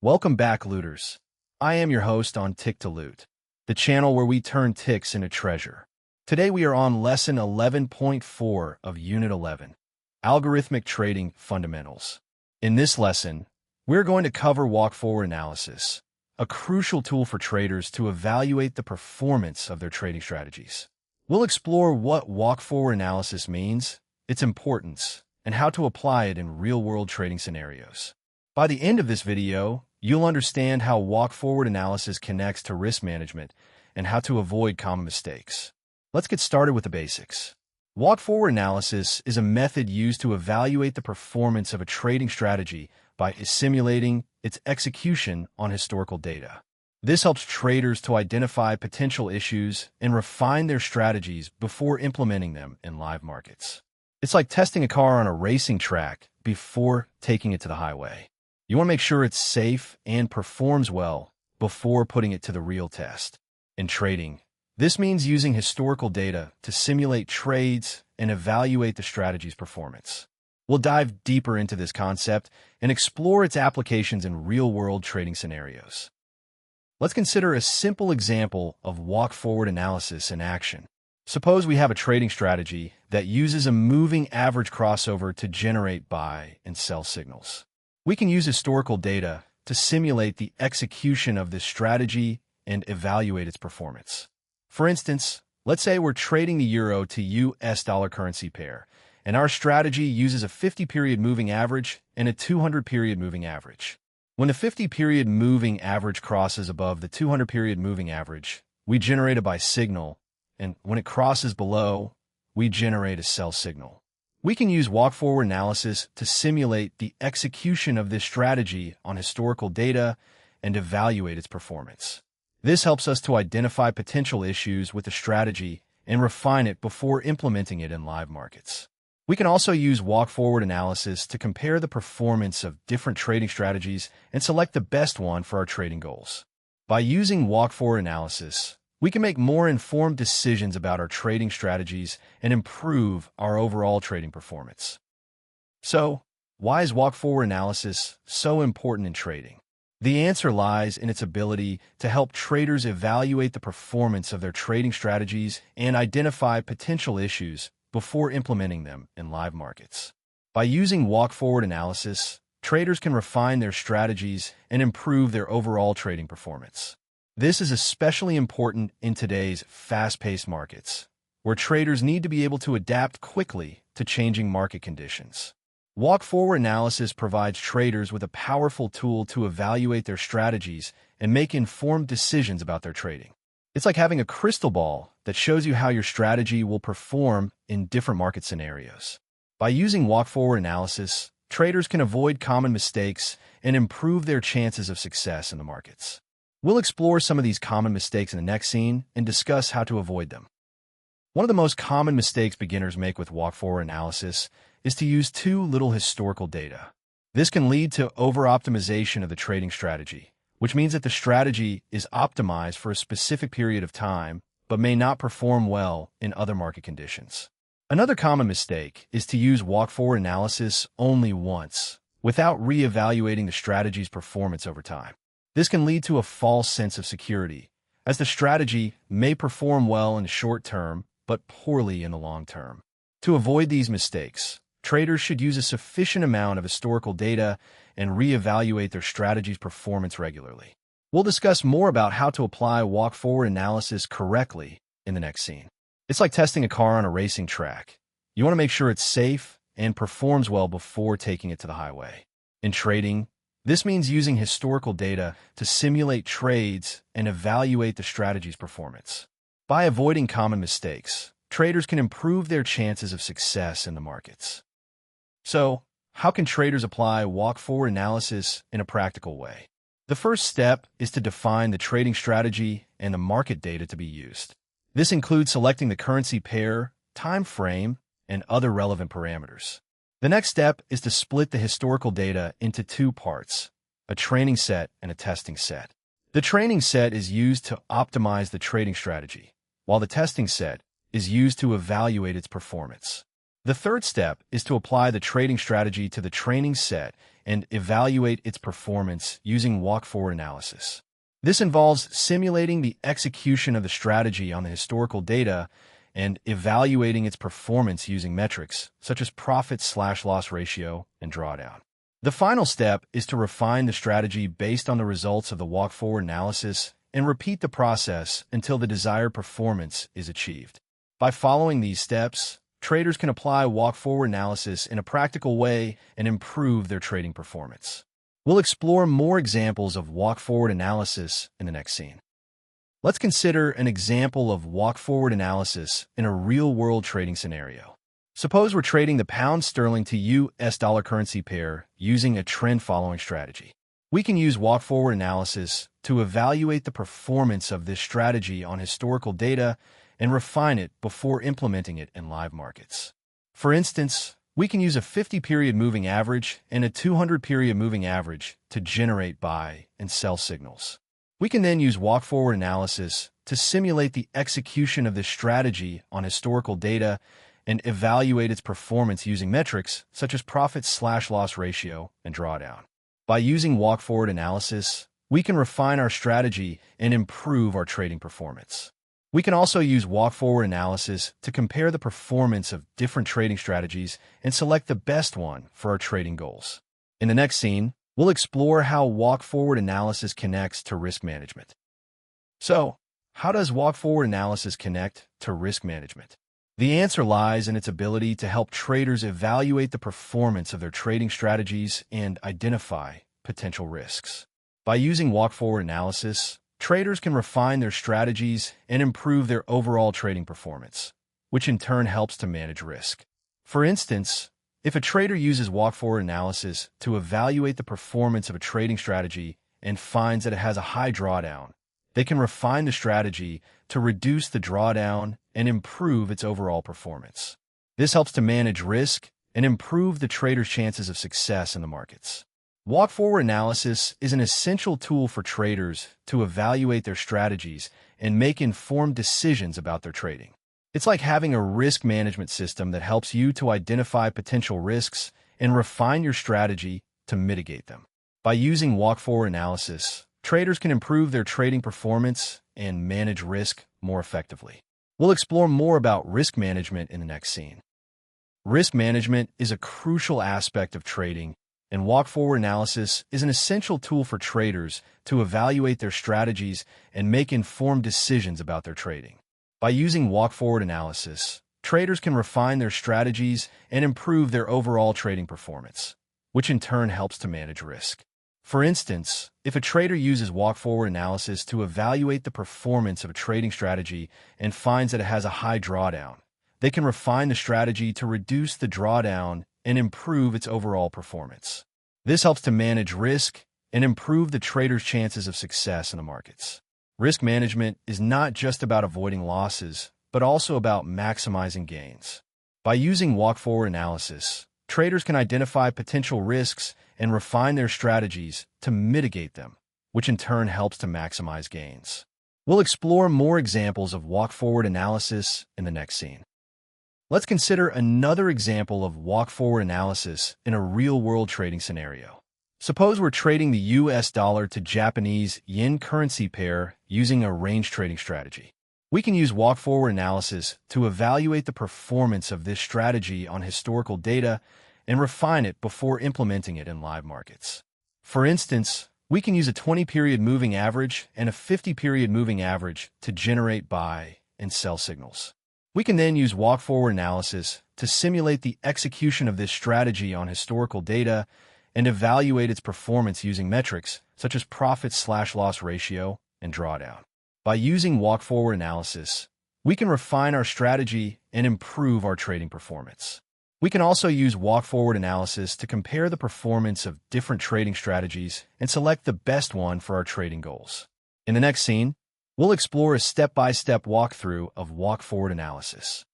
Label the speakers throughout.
Speaker 1: Welcome back, looters. I am your host on Tick to Loot, the channel where we turn ticks into treasure. Today we are on Lesson 11.4 of Unit 11, Algorithmic Trading Fundamentals. In this lesson, we're going to cover walk-forward analysis, a crucial tool for traders to evaluate the performance of their trading strategies. We'll explore what walk-forward analysis means, its importance, and how to apply it in real-world trading scenarios. By the end of this video, you'll understand how walk-forward analysis connects to risk management and how to avoid common mistakes. Let's get started with the basics. Walk-forward analysis is a method used to evaluate the performance of a trading strategy by simulating its execution on historical data. This helps traders to identify potential issues and refine their strategies before implementing them in live markets. It's like testing a car on a racing track before taking it to the highway. You want to make sure it's safe and performs well before putting it to the real test. In trading, this means using historical data to simulate trades and evaluate the strategy's performance. We'll dive deeper into this concept and explore its applications in real-world trading scenarios. Let's consider a simple example of walk-forward analysis in action. Suppose we have a trading strategy that uses a moving average crossover to generate buy and sell signals. We can use historical data to simulate the execution of this strategy and evaluate its performance. For instance, let's say we're trading the euro to US dollar currency pair, and our strategy uses a 50-period moving average and a 200-period moving average. When the 50-period moving average crosses above the 200-period moving average, we generate a buy signal, and when it crosses below, we generate a sell signal. We can use walk-forward analysis to simulate the execution of this strategy on historical data and evaluate its performance. This helps us to identify potential issues with the strategy and refine it before implementing it in live markets. We can also use walk-forward analysis to compare the performance of different trading strategies and select the best one for our trading goals. By using walk-forward analysis, we can make more informed decisions about our trading strategies and improve our overall trading performance. So, why is walk-forward analysis so important in trading? The answer lies in its ability to help traders evaluate the performance of their trading strategies and identify potential issues before implementing them in live markets. By using walk-forward analysis, traders can refine their strategies and improve their overall trading performance. This is especially important in today's fast-paced markets, where traders need to be able to adapt quickly to changing market conditions. Walk-forward analysis provides traders with a powerful tool to evaluate their strategies and make informed decisions about their trading. It's like having a crystal ball that shows you how your strategy will perform in different market scenarios. By using walk-forward analysis, traders can avoid common mistakes and improve their chances of success in the markets. We'll explore some of these common mistakes in the next scene and discuss how to avoid them. One of the most common mistakes beginners make with walk-forward analysis is to use too little historical data. This can lead to over-optimization of the trading strategy, which means that the strategy is optimized for a specific period of time, but may not perform well in other market conditions. Another common mistake is to use walk-forward analysis only once, without re-evaluating the strategy's performance over time. This can lead to a false sense of security, as the strategy may perform well in the short term, but poorly in the long term. To avoid these mistakes, traders should use a sufficient amount of historical data and re-evaluate their strategy's performance regularly. We'll discuss more about how to apply walk-forward analysis correctly in the next scene. It's like testing a car on a racing track. You want to make sure it's safe and performs well before taking it to the highway. In trading, this means using historical data to simulate trades and evaluate the strategy's performance. By avoiding common mistakes, traders can improve their chances of success in the markets. So, how can traders apply walk-forward analysis in a practical way? The first step is to define the trading strategy and the market data to be used. This includes selecting the currency pair, time frame, and other relevant parameters. The next step is to split the historical data into two parts, a training set and a testing set. The training set is used to optimize the trading strategy, while the testing set is used to evaluate its performance. The third step is to apply the trading strategy to the training set and evaluate its performance using walk-forward analysis. This involves simulating the execution of the strategy on the historical data and evaluating its performance using metrics such as profit/loss ratio and drawdown. The final step is to refine the strategy based on the results of the walk-forward analysis and repeat the process until the desired performance is achieved. By following these steps, traders can apply walk-forward analysis in a practical way and improve their trading performance. We'll explore more examples of walk-forward analysis in the next scene. Let's consider an example of walk-forward analysis in a real-world trading scenario. Suppose we're trading the pound sterling to US dollar currency pair using a trend-following strategy. We can use walk-forward analysis to evaluate the performance of this strategy on historical data and refine it before implementing it in live markets. For instance, we can use a 50-period moving average and a 200-period moving average to generate buy and sell signals. We can then use walk-forward analysis to simulate the execution of this strategy on historical data and evaluate its performance using metrics such as profit/loss ratio and drawdown. By using walk-forward analysis, we can refine our strategy and improve our trading performance. We can also use walk-forward analysis to compare the performance of different trading strategies and select the best one for our trading goals. In the next scene, we'll explore how walk-forward analysis connects to risk management. So, how does walk-forward analysis connect to risk management? The answer lies in its ability to help traders evaluate the performance of their trading strategies and identify potential risks. By using walk-forward analysis, traders can refine their strategies and improve their overall trading performance, which in turn helps to manage risk. For instance, if a trader uses walk-forward analysis to evaluate the performance of a trading strategy and finds that it has a high drawdown, they can refine the strategy to reduce the drawdown and improve its overall performance. This helps to manage risk and improve the trader's chances of success in the markets. Walk-forward analysis is an essential tool for traders to evaluate their strategies and make informed decisions about their trading. It's like having a risk management system that helps you to identify potential risks and refine your strategy to mitigate them. By using walk-forward analysis, traders can improve their trading performance and manage risk more effectively. We'll explore more about risk management in the next scene. Risk management is a crucial aspect of trading, and walk-forward analysis is an essential tool for traders to evaluate their strategies and make informed decisions about their trading. By using walk-forward analysis, traders can refine their strategies and improve their overall trading performance, which in turn helps to manage risk. For instance, if a trader uses walk-forward analysis to evaluate the performance of a trading strategy and finds that it has a high drawdown, they can refine the strategy to reduce the drawdown and improve its overall performance. This helps to manage risk and improve the trader's chances of success in the markets. Risk management is not just about avoiding losses, but also about maximizing gains. By using walk-forward analysis, traders can identify potential risks and refine their strategies to mitigate them, which in turn helps to maximize gains. We'll explore more examples of walk-forward analysis in the next scene. Let's consider another example of walk-forward analysis in a real-world trading scenario. Suppose we're trading the US dollar to Japanese yen currency pair using a range trading strategy. We can use walk-forward analysis to evaluate the performance of this strategy on historical data and refine it before implementing it in live markets. For instance, we can use a 20-period moving average and a 50-period moving average to generate buy and sell signals. We can then use walk-forward analysis to simulate the execution of this strategy on historical data and evaluate its performance using metrics such as profit/loss ratio and drawdown. By using walk-forward analysis, we can refine our strategy and improve our trading performance. We can also use walk-forward analysis to compare the performance of different trading strategies and select the best one for our trading goals. In the next scene, we'll explore a step-by-step walkthrough of walk-forward analysis.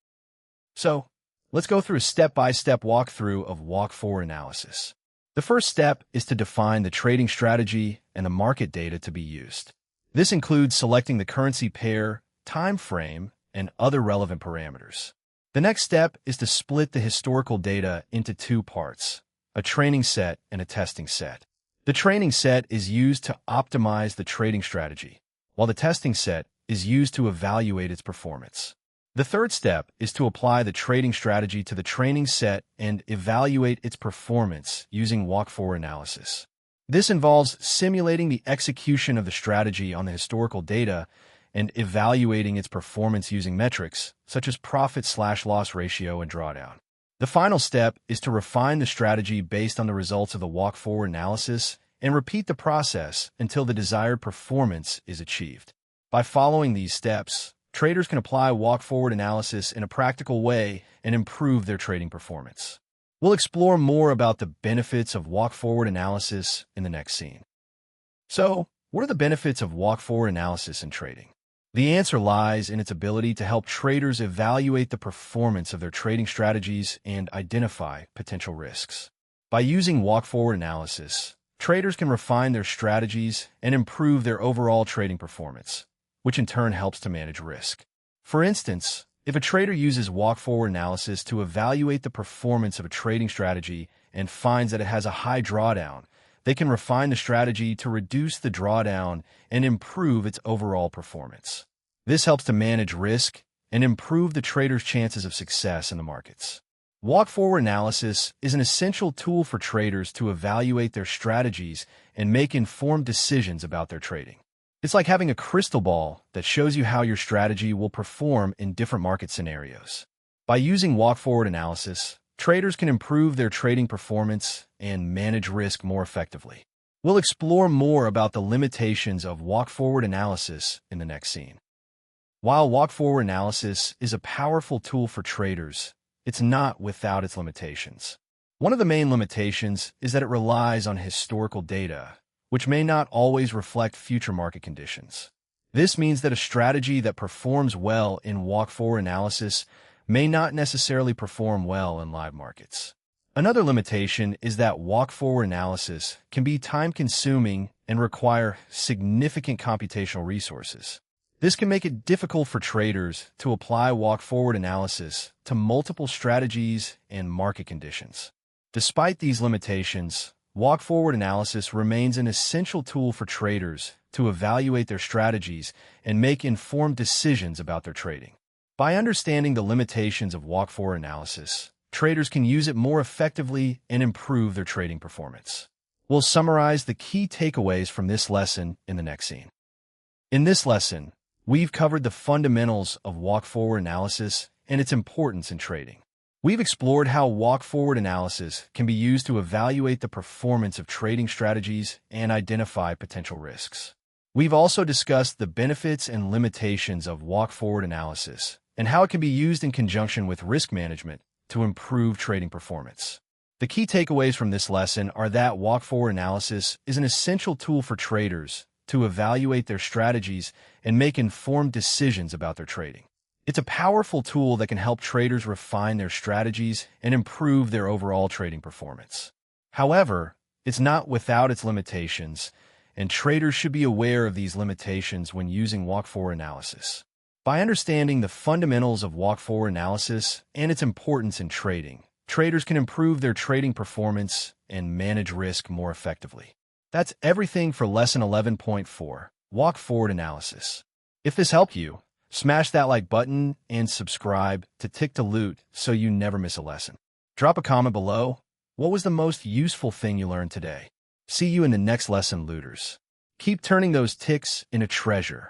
Speaker 1: So, let's go through a step-by-step walkthrough of walk-forward analysis. The first step is to define the trading strategy and the market data to be used. This includes selecting the currency pair, time frame, and other relevant parameters. The next step is to split the historical data into two parts, a training set and a testing set. The training set is used to optimize the trading strategy, while the testing set is used to evaluate its performance. The third step is to apply the trading strategy to the training set and evaluate its performance using walk-forward analysis. This involves simulating the execution of the strategy on the historical data and evaluating its performance using metrics such as profit/loss ratio and drawdown. The final step is to refine the strategy based on the results of the walk-forward analysis and repeat the process until the desired performance is achieved. By following these steps, traders can apply walk-forward analysis in a practical way and improve their trading performance. We'll explore more about the benefits of walk-forward analysis in the next scene. So, what are the benefits of walk-forward analysis in trading? The answer lies in its ability to help traders evaluate the performance of their trading strategies and identify potential risks. By using walk-forward analysis, traders can refine their strategies and improve their overall trading performance, which in turn helps to manage risk. For instance, if a trader uses walk-forward analysis to evaluate the performance of a trading strategy and finds that it has a high drawdown, they can refine the strategy to reduce the drawdown and improve its overall performance. This helps to manage risk and improve the trader's chances of success in the markets. Walk-forward analysis is an essential tool for traders to evaluate their strategies and make informed decisions about their trading. It's like having a crystal ball that shows you how your strategy will perform in different market scenarios. By using walk-forward analysis, traders can improve their trading performance and manage risk more effectively. We'll explore more about the limitations of walk-forward analysis in the next scene. While walk-forward analysis is a powerful tool for traders, it's not without its limitations. One of the main limitations is that it relies on historical data, which may not always reflect future market conditions. This means that a strategy that performs well in walk-forward analysis may not necessarily perform well in live markets. Another limitation is that walk-forward analysis can be time-consuming and require significant computational resources. This can make it difficult for traders to apply walk-forward analysis to multiple strategies and market conditions. Despite these limitations, walk-forward analysis remains an essential tool for traders to evaluate their strategies and make informed decisions about their trading. By understanding the limitations of walk-forward analysis, traders can use it more effectively and improve their trading performance. We'll summarize the key takeaways from this lesson in the next scene. In this lesson, we've covered the fundamentals of walk-forward analysis and its importance in trading. We've explored how walk-forward analysis can be used to evaluate the performance of trading strategies and identify potential risks. We've also discussed the benefits and limitations of walk-forward analysis and how it can be used in conjunction with risk management to improve trading performance. The key takeaways from this lesson are that walk-forward analysis is an essential tool for traders to evaluate their strategies and make informed decisions about their trading. It's a powerful tool that can help traders refine their strategies and improve their overall trading performance. However, it's not without its limitations, and traders should be aware of these limitations when using walk-forward analysis. By understanding the fundamentals of walk-forward analysis and its importance in trading, traders can improve their trading performance and manage risk more effectively. That's everything for Lesson 11.4, Walk-Forward Analysis. If this helped you, smash that like button and subscribe to Tick to Loot so you never miss a lesson. Drop a comment below. What was the most useful thing you learned today? See you in the next lesson, looters. Keep turning those ticks into treasure.